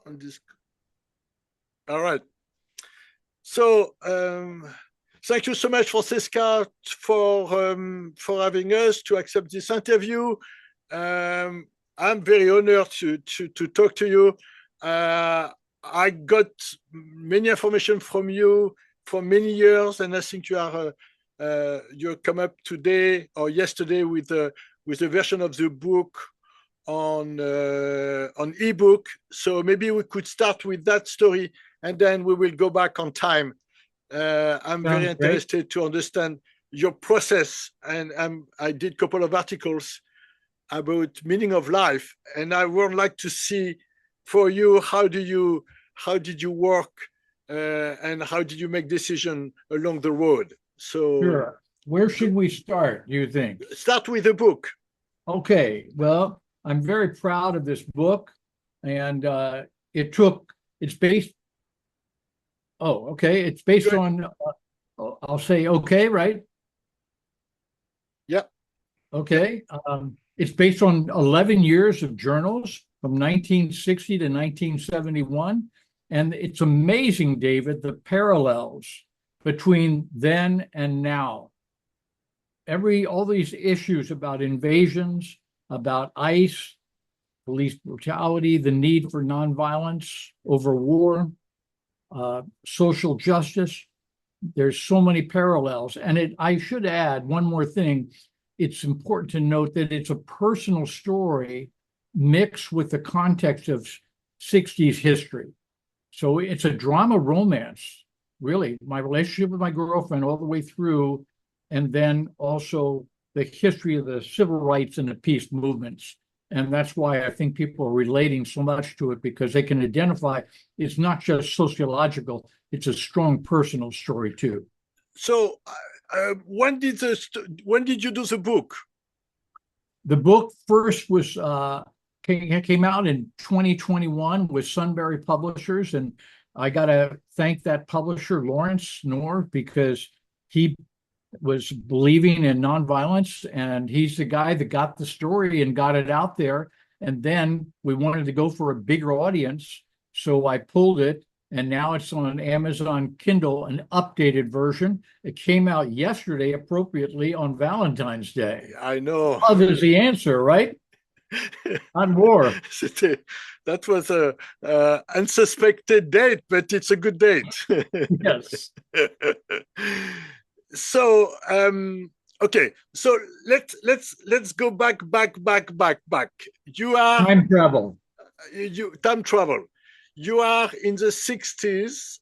on this. All right. So thank you so much, Francesca, for having us to accept this interview. I'm very honored to talk to you. I got many information from you for many years, and I think you come up today or yesterday with a version of the book on ebook. So maybe we could start with that story, and then we will go back on time. I'm very interested to understand your process, and I did a couple of articles about meaning of life, and I would like to see for you how did you work, and how did you make decision along the road. So sure. Where should we start, do you think? Start with the book. Okay, well, I'm very proud of this book, and it's based Good. On I'll say okay, right? Yeah. Okay. It's based on 11 years of journals from 1960 to 1971. And it's amazing, David, the parallels between then and now. All these issues about invasions, about ICE, police brutality, the need for nonviolence over war, social justice. There's so many parallels. And I should add one more thing. It's important to note that it's a personal story mixed with the context of 60s history. So it's a drama romance, really. My relationship with my girlfriend all the way through, and then also the history of the civil rights and the peace movements. And that's why I think people are relating so much to it, because they can identify it's not just sociological, it's a strong personal story too. So when did you do the book? The book first was came out in 2021 with Sunbury Publishers, and I got to thank that publisher, Lawrence Knorr, because he was believing in nonviolence, and he's the guy that got the story and got it out there. And then we wanted to go for a bigger audience, so I pulled it, and now it's on Amazon Kindle, an updated version. It came out yesterday, appropriately on Valentine's Day. I know. Love is the answer, right? On war. That was a unsuspected date, but it's a good date. Yes. So okay, so let's go back. You are time travel. Time travel. You are in the 60s,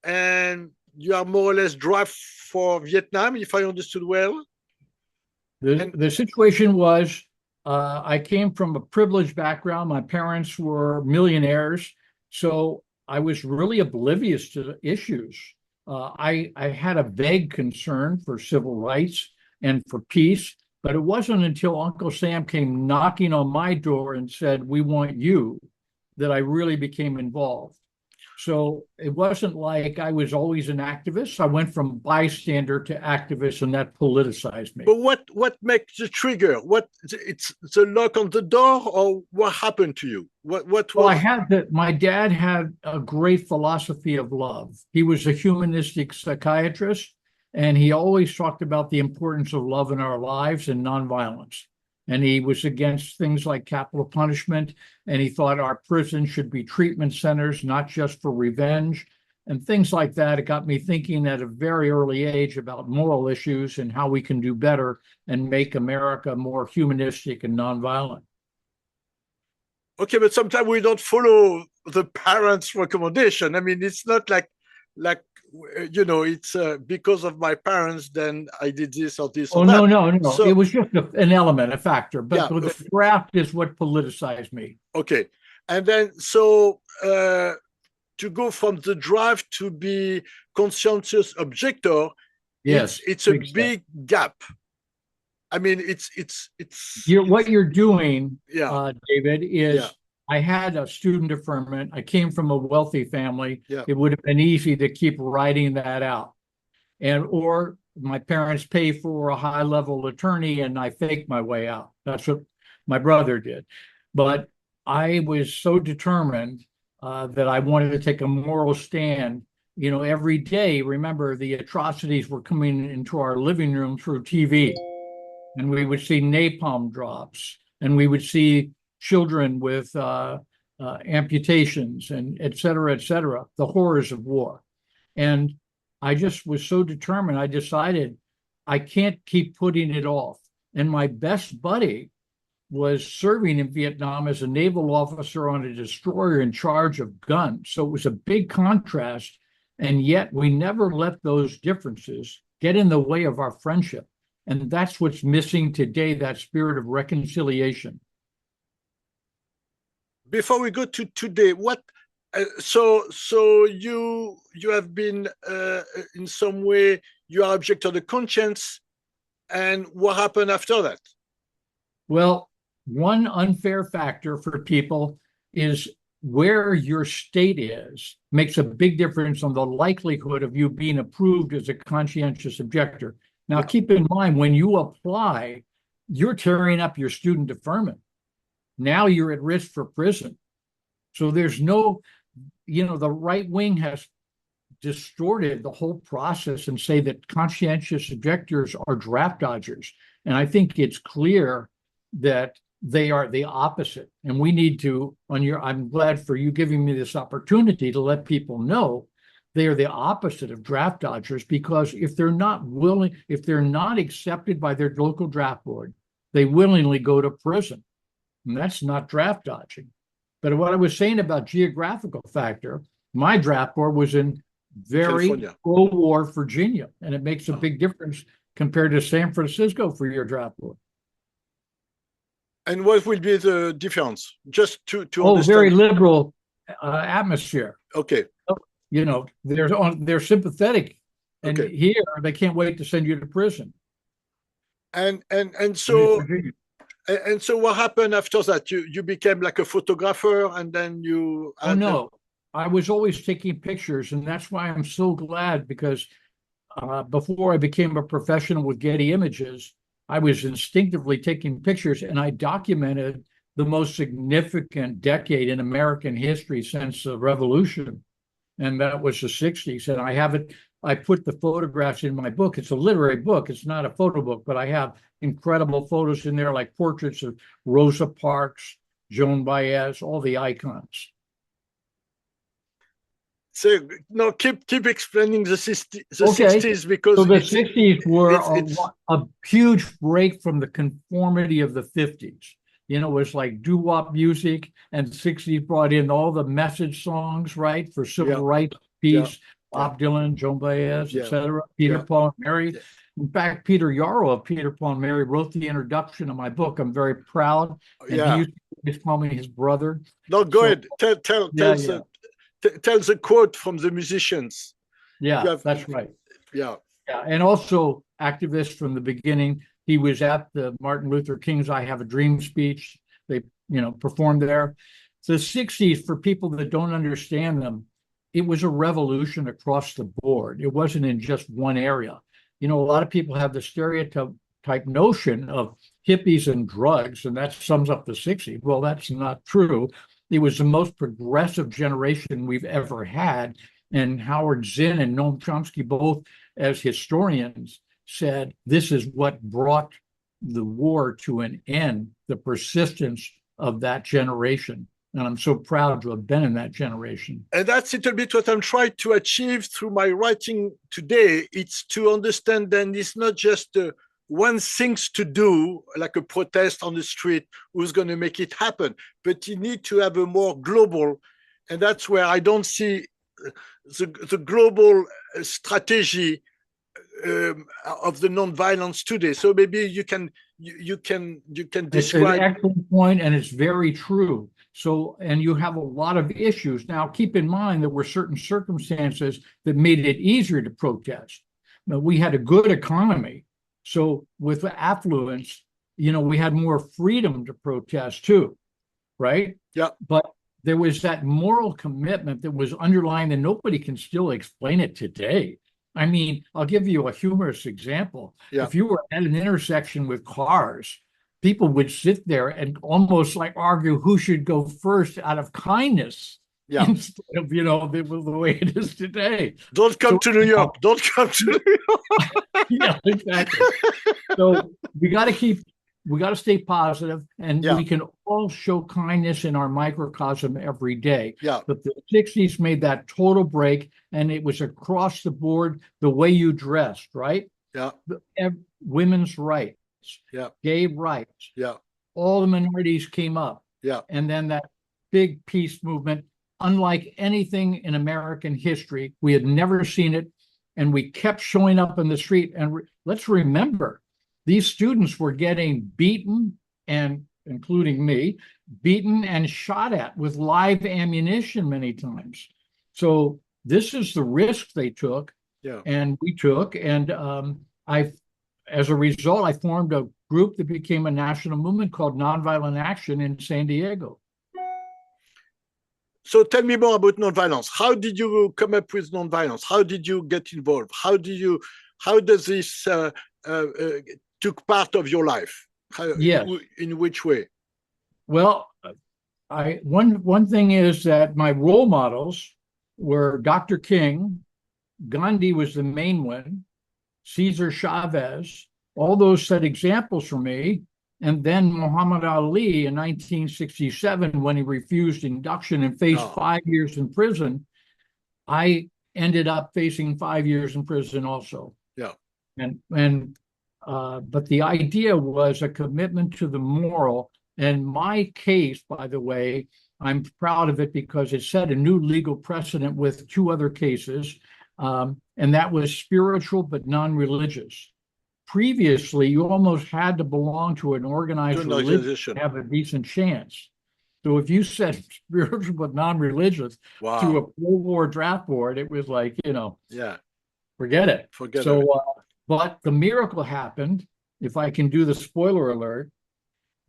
and you are more or less drive for Vietnam, if I understood well. The situation was, I came from a privileged background. My parents were millionaires, so I was really oblivious to the issues. I had a vague concern for civil rights and for peace, but it wasn't until Uncle Sam came knocking on my door and said, "We want you," that I really became involved. So it wasn't like I was always an activist. I went from bystander to activist, and that politicized me. But what makes the trigger? It's the lock on the door, or what happened to you? What was... My dad had a great philosophy of love. He was a humanistic psychiatrist, and he always talked about the importance of love in our lives and nonviolence. And he was against things like capital punishment, and he thought our prisons should be treatment centers, not just for revenge, and things like that. It got me thinking at a very early age about moral issues and how we can do better and make America more humanistic and nonviolent. Okay, but sometimes we don't follow the parents' recommendation. I mean, it's not like it's because of my parents, then I did this or this. Oh, no. So, it was just an element, a factor. But yeah, the draft is what politicized me. Okay. And then, so to go from the draft to be conscientious objector, yes, it's a big gap. I mean, it's what you're doing, David, is I had a student deferment. I came from a wealthy family. Yeah. It would have been easy to keep writing that out. Or my parents pay for a high-level attorney and I fake my way out. That's what my brother did. But I was so determined that I wanted to take a moral stand. You know, every day, remember, the atrocities were coming into our living room through TV, and we would see napalm drops, and we would see children with amputations, and et cetera, the horrors of war. And I just was so determined. I decided I can't keep putting it off. And my best buddy was serving in Vietnam as a naval officer on a destroyer in charge of guns. So it was a big contrast. And yet we never let those differences get in the way of our friendship. And that's what's missing today, that spirit of reconciliation. Before we go to today, what so you have been in some way you are object of the conscience, and what happened after that? Well, one unfair factor for people is where your state is makes a big difference on the likelihood of you being approved as a conscientious objector. Now, keep in mind, when you apply, you're tearing up your student deferment. Now you're at risk for prison. So there's no, the right wing has distorted the whole process and say that conscientious objectors are draft dodgers. And I think it's clear that they are the opposite. And we need to, I'm glad for you giving me this opportunity to let people know they are the opposite of draft dodgers, because if they're not willing, if they're not accepted by their local draft board, they willingly go to prison. And that's not draft dodging. But what I was saying about geographical factor, my draft board was in very pro-war Virginia, and it makes a big difference compared to San Francisco for your draft board. And what will be the difference? Just to understand. Very liberal atmosphere. Okay. They're sympathetic, and here they can't wait to send you to prison. And so what happened after that? You became like a photographer, and then you. No, I was always taking pictures, and that's why I'm so glad, because before I became a professional with Getty Images, I was instinctively taking pictures, and I documented the most significant decade in American history since the Revolution, and that was the 60s. And I put the photographs in my book. It's a literary book. It's not a photo book, but I have incredible photos in there, like portraits of Rosa Parks, Joan Baez, all the icons. So no, keep explaining the 60s, because so the 60s were a huge break from the conformity of the 50s. It was like doo-wop music, and 60s brought in all the message songs, right, for civil rights, peace, Bob Dylan, Joan Baez, etc., Peter, Paul, and Mary. In fact, Peter Yarrow of Peter, Paul, and Mary wrote the introduction of my book. I'm very proud. And he used to call me his brother. No, go ahead. Tell the quote from the musicians. That's right. Yeah. And also activist from the beginning. He was at the Martin Luther King's I Have a Dream speech. They, performed there. The 60s, for people that don't understand them, it was a revolution across the board. It wasn't in just one area. A lot of people have the stereotype notion of hippies and drugs, and that sums up the 60s. Well, that's not true. It was the most progressive generation we've ever had. And Howard Zinn and Noam Chomsky, both as historians, said this is what brought the war to an end, the persistence of that generation. And I'm so proud to have been in that generation. And that's a little bit what I'm trying to achieve through my writing today. It's to understand that it's not just one thing to do, like a protest on the street, who's going to make it happen, but you need to have a more global, and that's where I don't see the global strategy of the nonviolence today. So maybe you can describe. It's an excellent point, and it's very true. So, and you have a lot of issues. Now, keep in mind there were certain circumstances that made it easier to protest. Now, we had a good economy. So with affluence, we had more freedom to protest too, right? Yeah. But there was that moral commitment that was underlying, and nobody can still explain it today. I mean, I'll give you a humorous example. Yeah. If you were at an intersection with cars people would sit there and almost like argue who should go first out of kindness Yeah. instead of, the way it is today. Don't come to New York. Don't come to New York. Yeah, exactly. So we got to stay positive, and we can all show kindness in our microcosm every day. Yeah. But the 60s made that total break, and it was across the board, the way you dressed, right? Yeah. Women's rights, gay rights, all the minorities came up. Yeah. And then that big peace movement, unlike anything in American history, we had never seen it, and we kept showing up in the street. And let's remember, these students were getting beaten, and including me, beaten and shot at with live ammunition many times. So this is the risk they took, and we took. And as a result, I formed a group that became a national movement called Nonviolent Action in San Diego. So tell me more about nonviolence. How did you come up with nonviolence? How did you get involved? How does this took part of your life? In which way? Well, one thing is that my role models were Dr. King, Gandhi was the main one, Cesar Chavez, all those set examples for me. And then Muhammad Ali in 1967, when he refused induction and faced 5 years in prison, I ended up facing 5 years in prison also. Yeah. But the idea was a commitment to the moral. And my case, by the way, I'm proud of it because it set a new legal precedent with 2 other cases, and that was spiritual but non-religious. Previously, you almost had to belong to an organized religion to have a decent chance. So if you said spiritual but non-religious to a pro-war draft board, it was like, forget it. But the miracle happened, if I can do the spoiler alert.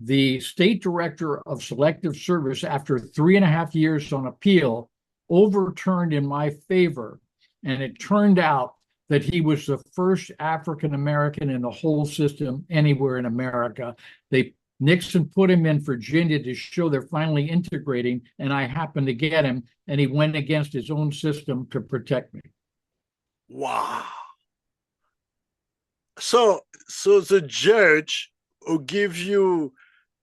The state director of selective service, after 3.5 years on appeal, overturned in my favor. And it turned out that he was the first African-American in the whole system anywhere in America. Nixon put him in Virginia to show they're finally integrating, and I happened to get him, and he went against his own system to protect me. Wow. So the judge who gives you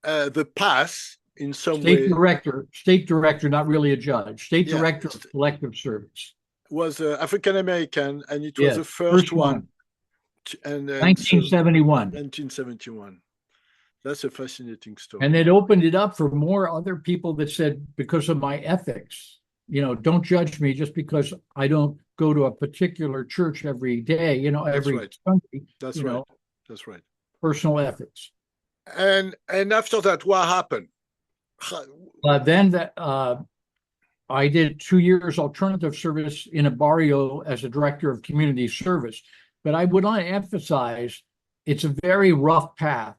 the pass in some way. State director, not really a judge. State director of selective service. Was African American, and it was the first one. And 1971. 1971. That's a fascinating story. And it opened it up for more other people that said, because of my ethics, don't judge me just because I don't go to a particular church every day, every Sunday. That's right. That's right. Personal ethics. And after that, what happened? I did 2 years alternative service in a barrio as a director of community service. But I would want to emphasize, it's a very rough path.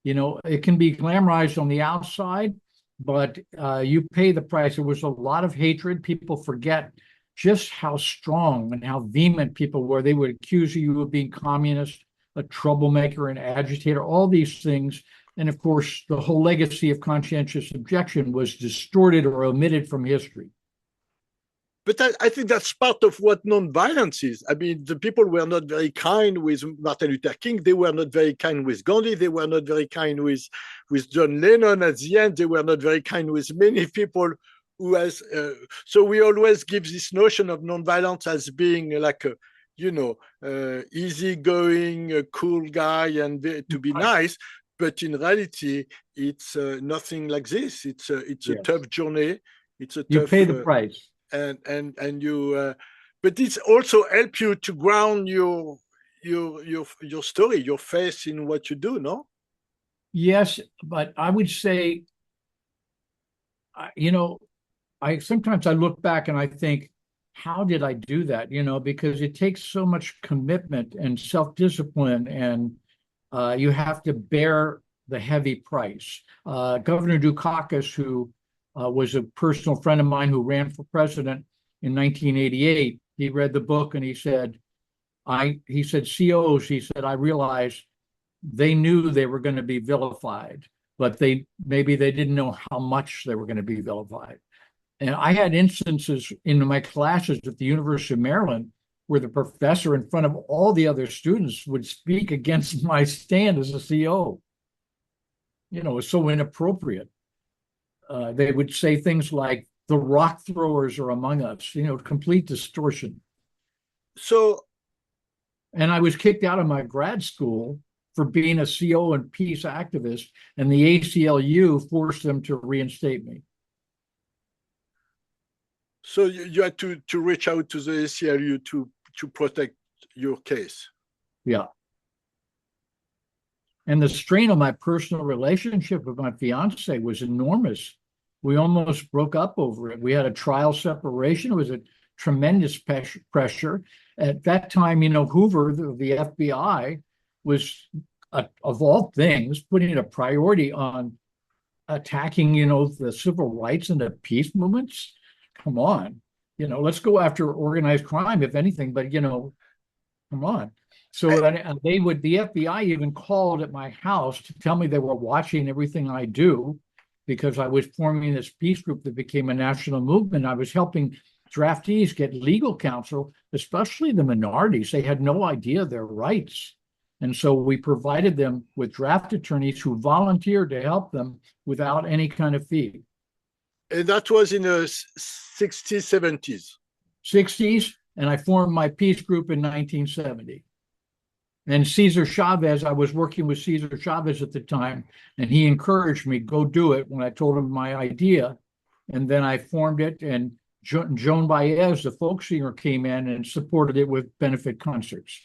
It can be glamorized on the outside, but you pay the price. There was a lot of hatred. People forget just how strong and how vehement people were. They would accuse you of being communist, a troublemaker, an agitator, all these things. And of course, the whole legacy of conscientious objection was distorted or omitted from history. But I think that's part of what nonviolence is. I mean, the people were not very kind with Martin Luther King. They were not very kind with Gandhi. They were not very kind with John Lennon at the end. They were not very kind with many people who has. So we always give this notion of nonviolence as being like a, easygoing, cool guy and to be nice. But in reality, it's nothing like this. It's a tough journey. It's a tough. You pay the price. And you, but it's also help you to ground your story, your faith in what you do, no? Yes, but I would say, sometimes I look back and I think, how did I do that? Because it takes so much commitment and self-discipline, and you have to bear the heavy price. Governor Dukakis, who was a personal friend of mine who ran for president in 1988. He read the book and he said, COs, he said, I realize they knew they were going to be vilified, but maybe they didn't know how much they were going to be vilified. And I had instances in my classes at the University of Maryland where the professor in front of all the other students would speak against my stand as a CO. You know, it was so inappropriate. They would say things like, the rock throwers are among us, you know, complete distortion. So, and I was kicked out of my grad school for being a CO and peace activist, and the ACLU forced them to reinstate me. So you had to reach out to the ACLU to protect your case. Yeah. And the strain on my personal relationship with my fiance was enormous. We almost broke up over it. We had a trial separation. It was a tremendous pressure. At that time, you know, Hoover, the FBI, was, of all things, putting a priority on attacking, you know, the civil rights and the peace movements. Come on, you know, let's go after organized crime, if anything, but, you know, come on. So the FBI even called at my house to tell me they were watching everything I do, because I was forming this peace group that became a national movement. I was helping draftees get legal counsel, especially the minorities. They had no idea their rights. And so we provided them with draft attorneys who volunteered to help them without any kind of fee. And that was in the 60s, 70s. 60s, and I formed my peace group in 1970. And Cesar Chavez, I was working with Cesar Chavez at the time, and he encouraged me, go do it, when I told him my idea. And then I formed it, and Joan Baez, the folk singer, came in and supported it with benefit concerts.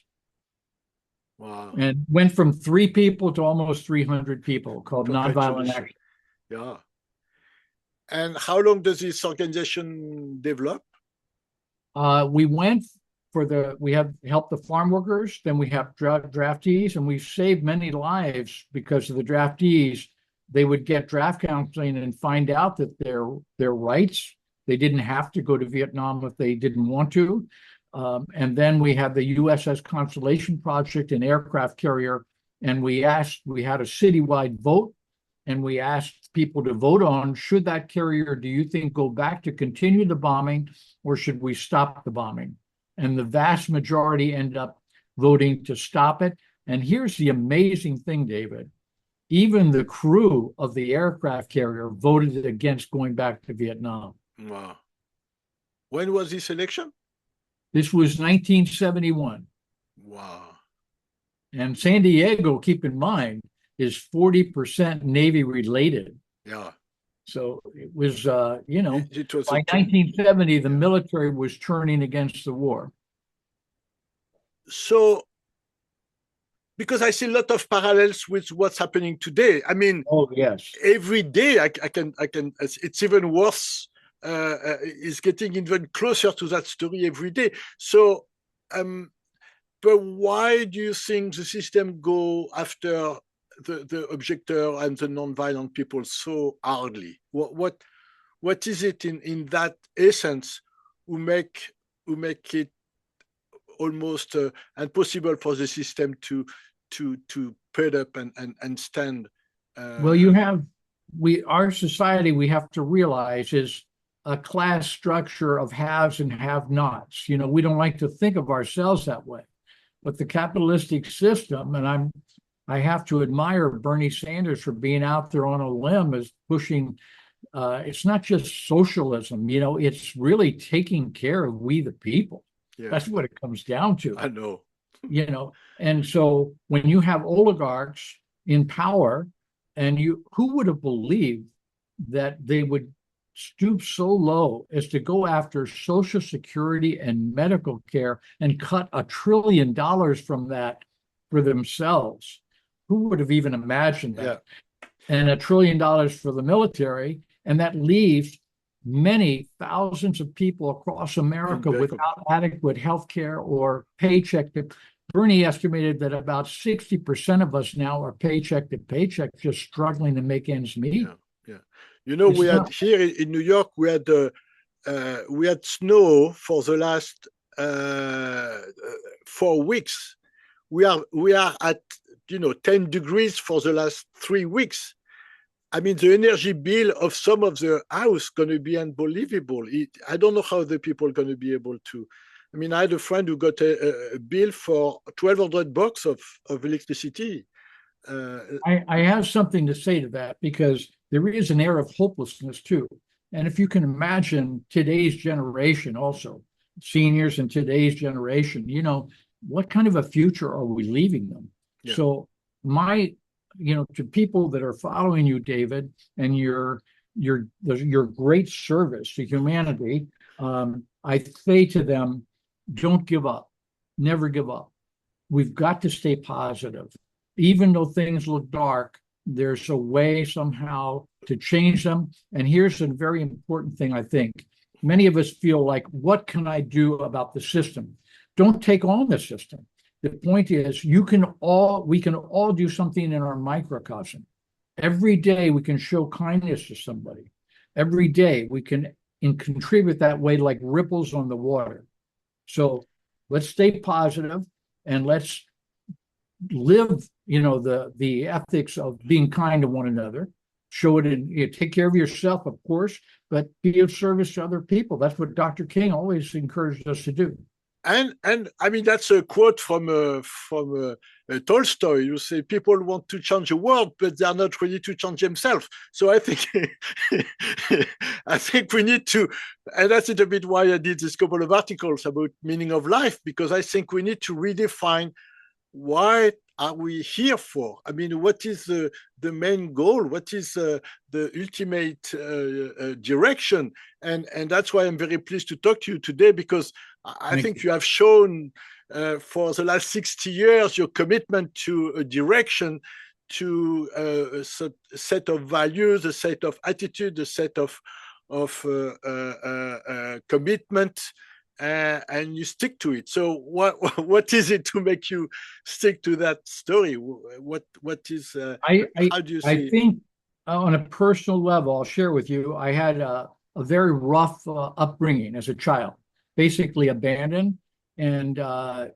Wow. And went from 3 people to almost 300 people, called Nonviolent Action. Yeah. And how long does this organization develop? We went we have helped the farm workers, then we have draftees, and we've saved many lives because of the draftees. They would get draft counseling and find out that their rights, they didn't have to go to Vietnam if they didn't want to. And then we have the USS Constellation project, an aircraft carrier, and we had a citywide vote, and we asked people to vote on, should that carrier, do you think, go back to continue the bombing, or should we stop the bombing? And the vast majority end up voting to stop it. And here's the amazing thing, David. Even the crew of the aircraft carrier voted against going back to Vietnam. Wow. When was this election? This was 1971. Wow. And San Diego, keep in mind, is 40% Navy related. Yeah. So it was, you know, it was by 1970, the military was turning against the war. So, because I see a lot of parallels with what's happening today. I mean, oh yes, every day I can. It's even worse. It's getting even closer to that story every day. So, but why do you think the system go after the objector and the non-violent people so hardly? What is it in that essence who make it almost impossible for the system to put up and stand? Well, our society, we have to realize, is a class structure of haves and have-nots. You know, we don't like to think of ourselves that way, but the capitalistic system, and I have to admire Bernie Sanders for being out there on a limb, is pushing, it's not just socialism, you know, it's really taking care of we the people. Yeah. That's what it comes down to. I know. You know, and so when you have oligarchs in power, and who would have believed that they would stoop so low as to go after Social Security and medical care and cut $1 trillion from that for themselves? Who would have even imagined that? Yeah. And $1 trillion for the military, and that leaves many thousands of people across America without adequate health care or paycheck. Bernie estimated that about 60% of us now are paycheck to paycheck, just struggling to make ends meet. Yeah. You know, we had here in New York, we had snow for the last 4 weeks. We are at 10 degrees for the last 3 weeks. I mean, the energy bill of some of the house going to be unbelievable. I don't know how the people are going to be able to. I mean, I had a friend who got a bill for $1,200 of electricity. I have something to say to that, because there is an air of hopelessness too. And if you can imagine today's generation, also seniors in today's generation, what kind of a future are we leaving them? Yeah. So to people that are following you, David, and your great service to humanity, I say to them, don't give up. Never give up. We've got to stay positive. Even though things look dark, there's a way somehow to change them. And here's a very important thing, I think. Many of us feel like, what can I do about the system? Don't take on the system. The point is, we can all do something in our microcosm. Every day we can show kindness to somebody. Every day we can contribute that way, like ripples on the water. So let's stay positive and let's live, the ethics of being kind to one another. Show it in, take care of yourself, of course, but be of service to other people. That's what Dr. King always encouraged us to do. And I mean, that's a quote from Tolstoy. You say people want to change the world, but they are not ready to change themselves. So I think we need to, and that's a bit why I did this couple of articles about meaning of life, because I think we need to redefine why are we here for? I mean, what is the main goal? What is the ultimate direction? And that's why I'm very pleased to talk to you today, because I think you have shown for the last 60 years your commitment to a direction, to a set of values, a set of attitude, a set of commitment. And you stick to it. So what is it to make you stick to that story? What is how do you see I think on a personal level, I'll share with you, I had a very rough upbringing as a child, basically abandoned. And I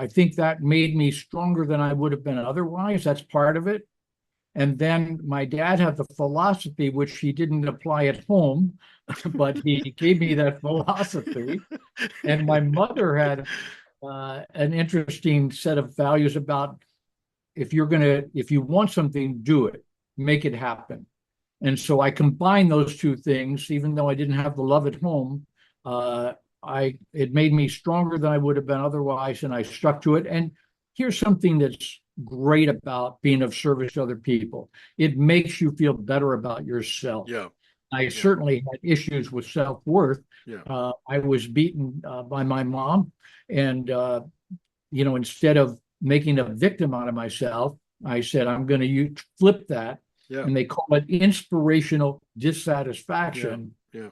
think that made me stronger than I would have been otherwise. That's part of it. And then my dad had the philosophy, which he didn't apply at home, but he gave me that philosophy. And my mother had an interesting set of values about, if you want something, do it, make it happen. And so I combined those two things. Even though I didn't have the love at home, it made me stronger than I would have been otherwise, and I stuck to it. And here's something that's great about being of service to other people. It makes you feel better about yourself. Yeah. I certainly had issues with self-worth. Yeah. I was beaten by my mom, and instead of making a victim out of myself, I said, I'm going to flip that. Yeah. And they call it inspirational dissatisfaction. Yeah.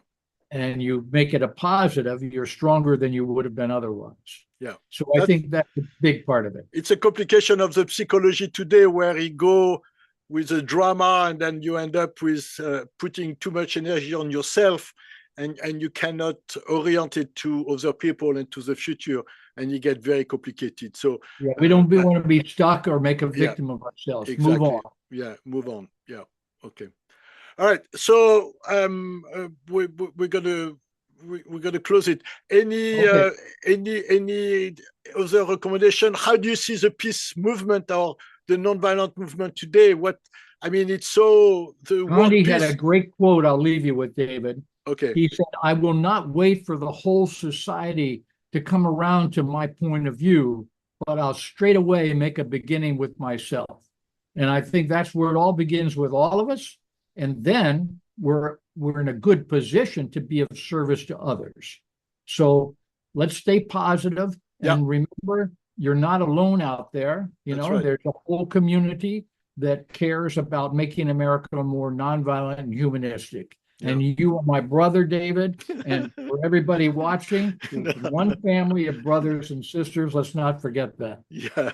And you make it a positive, you're stronger than you would have been otherwise. Yeah. So I think that's a big part of it. It's a complication of the psychology today, where you go with the drama and then you end up with putting too much energy on yourself, and you cannot orient it to other people and to the future, and you get very complicated. So we don't want to be stuck or make a victim of ourselves. Exactly. Move on. Yeah, move on. Yeah. Okay. All right. So we're gonna close it. Any other recommendation? How do you see the peace movement or the nonviolent movement today? It's so Gandhi had a great quote I'll leave you with, David. Okay. He said, I will not wait for the whole society to come around to my point of view, but I'll straight away make a beginning with myself. And I think that's where it all begins with all of us. And then we're in a good position to be of service to others. So let's stay positive and remember, you're not alone out there. Right. There's a whole community that cares about making America more nonviolent and humanistic. Yeah. And you are my brother, David, and for everybody watching, one family of brothers and sisters. Let's not forget that. Yeah.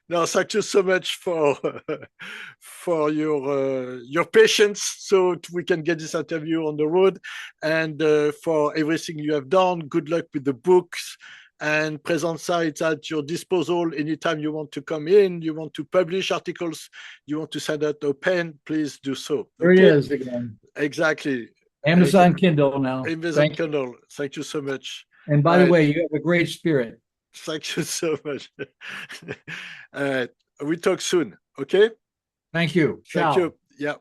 No, thank you so much for your patience, so we can get this interview on the road, and for everything you have done. Good luck with the books, and Presenza is at your disposal anytime you want to come in, you want to publish articles, you want to send out a pen, please do so. There it is again. Exactly. Amazon Kindle now. Amazon Kindle. Thank you so much. And by the way, you have a great spirit. Thank you so much. We talk soon. Okay. Thank you. Ciao. Thank you. Yeah.